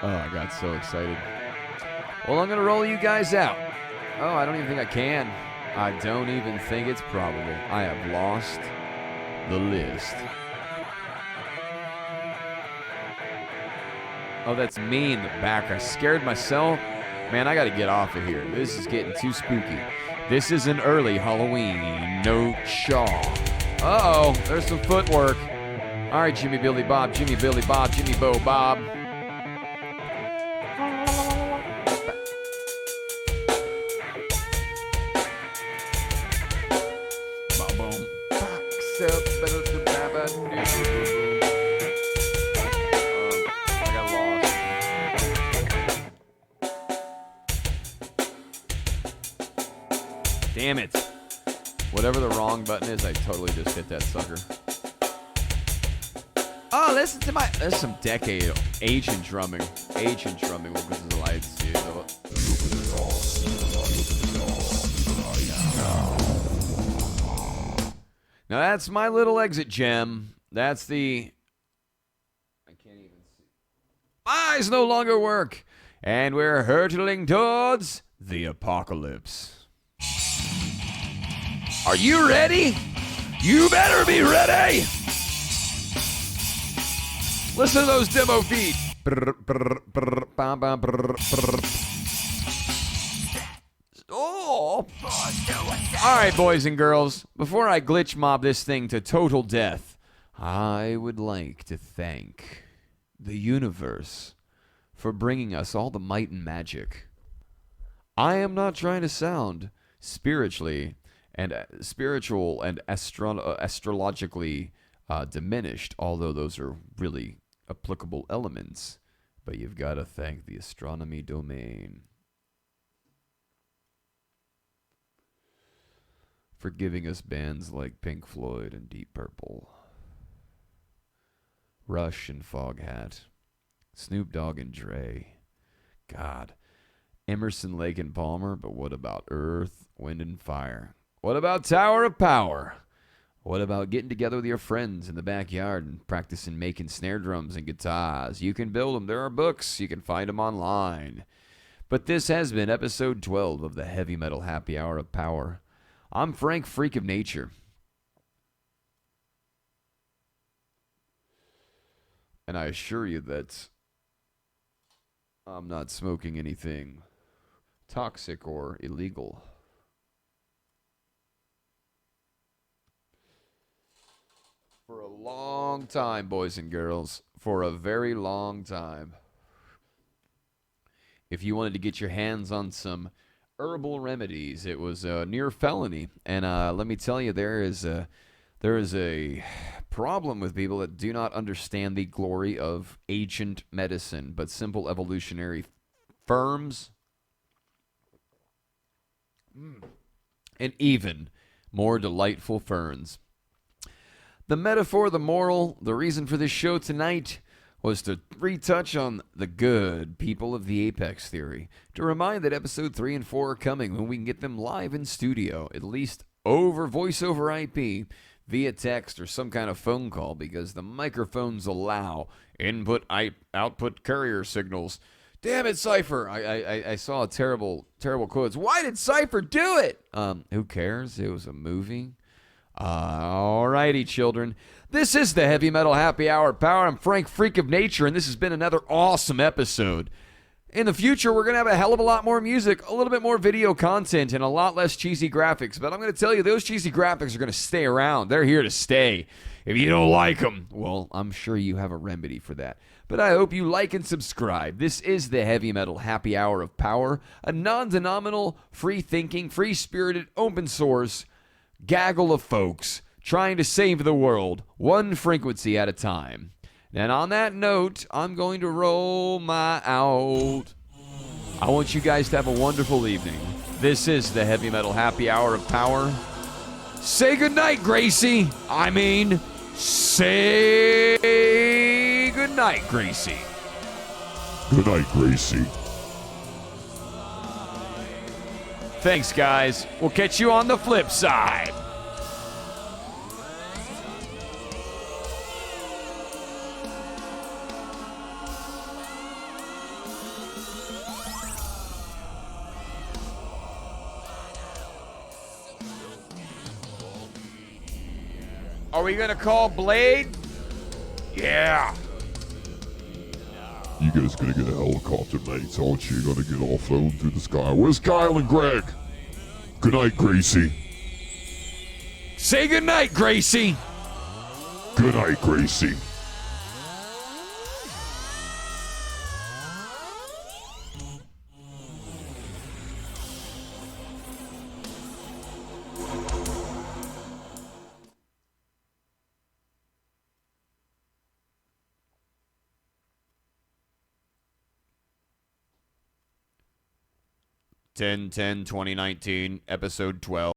Oh, I got so excited. Well, I'm going to roll you guys out. Oh, I don't even think I can. I don't even think it's probable. I have lost the list. Oh, that's me in the back. I scared myself. Man, I got to get off of here. This is getting too spooky. This is an early Halloween no chaw. Uh-oh, there's some footwork. All right, Jimmy, Billy, Bob, Jimmy, Billy, Bob, Jimmy, Bo, Bob. Damn it. Whatever the wrong button is, I totally just hit that sucker. Oh, listen to my... That's some decade ancient drumming. Ancient drumming with the lights. Now that's my little exit gem. That's the... I can't even see. My eyes no longer work. And we're hurtling towards the apocalypse. Are you ready? You better be ready! Listen to those demo feet. All right, boys and girls, before I glitch mob this thing to total death, I would like to thank the universe for bringing us all the might and magic. I am not trying to sound spiritual and astrologically diminished, although those are really applicable elements. But you've got to thank the astronomy domain for giving us bands like Pink Floyd and Deep Purple, Rush and Foghat, Snoop Dogg and Dre. God, Emerson, Lake and Palmer, but what about Earth, Wind and Fire? What about Tower of Power? What about getting together with your friends in the backyard and practicing making snare drums and guitars? You can build them. There are books. You can find them online. But this has been episode 12 of the Heavy Metal Happy Hour of Power. I'm Frank, Freak of Nature. And I assure you that I'm not smoking anything toxic or illegal. For a long time, boys and girls. For a very long time. If you wanted to get your hands on some herbal remedies, it was a near felony. And let me tell you, there is a problem with people that do not understand the glory of ancient medicine, but simple evolutionary firms. And even more delightful ferns. The metaphor, the moral, the reason for this show tonight was to retouch on the good people of the Apex Theory, to remind that episode 3 and 4 are coming when we can get them live in studio, at least over voice over IP, via text or some kind of phone call, because the microphones allow input-output carrier signals. Damn it, Cypher! I saw a terrible quote. Why did Cypher do it? Who cares? It was a movie. Alrighty, children. This is the Heavy Metal Happy Hour Power. I'm Frank, Freak of Nature, and this has been another awesome episode. In the future, we're going to have a hell of a lot more music, a little bit more video content, and a lot less cheesy graphics. But I'm going to tell you, those cheesy graphics are going to stay around. They're here to stay. If you don't like them, well, I'm sure you have a remedy for that. But I hope you like and subscribe. This is the Heavy Metal Happy Hour of Power, a non-denominational, free-thinking, free-spirited, open-source gaggle of folks trying to save the world, one frequency at a time. And on that note, I'm going to roll my out. I want you guys to have a wonderful evening. This is the Heavy Metal Happy Hour of Power. Say goodnight, Gracie. Say goodnight, Gracie. Good night, Gracie. Thanks, guys. We'll catch you on the flip side. Are we gonna call Blade? Yeah. You guys gonna get a helicopter, mates, aren't you? Gonna get all flown through the sky. Where's Kyle and Greg? Good night, Gracie. Say goodnight, Gracie. Good night, Gracie. Ten 2019, episode 12.